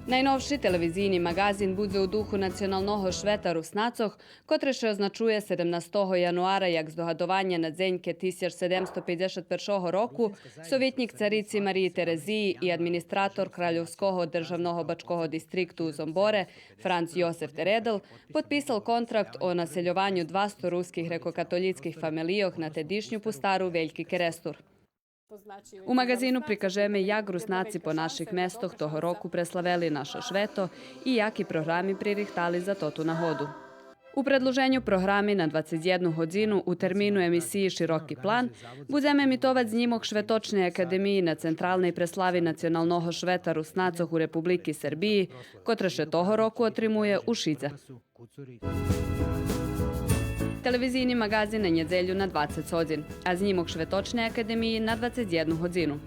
Najnovši televizijni magazin bude u duchu nacionalного šveta Rusnacoh, котре ще означує 17 januara jak zdogадування на дзеньке 1751 року, совєтнік цариці Марії Терезії і адміністратор Краljevskого державного бачкого дистрікту Зомборе Franz Josef Teredel potpisal kontrakt o naseljovanju 200 ruskih grekokatolickih familijoh na tedišnju pustaru Veljki Kerestur. U magazinu prikažeme jak Rusnaci po naših mestoh toho roku preslaveli naše šveto i jaki programi pririhtali za totu nahodu. U predloženju programi na 21 hodinu u terminu emisiji Široki plan budeme emitovat znimok Švetočne akademiji na centralnej preslavi nacionalnog šveta Rusnacoh u Republiki Srbiji, kotre še toho roku otrimuje u Šidze. Televizijni magazin na njedzelju na 20 hodin, a znimok Švetočne akademiji na 21 hodinu.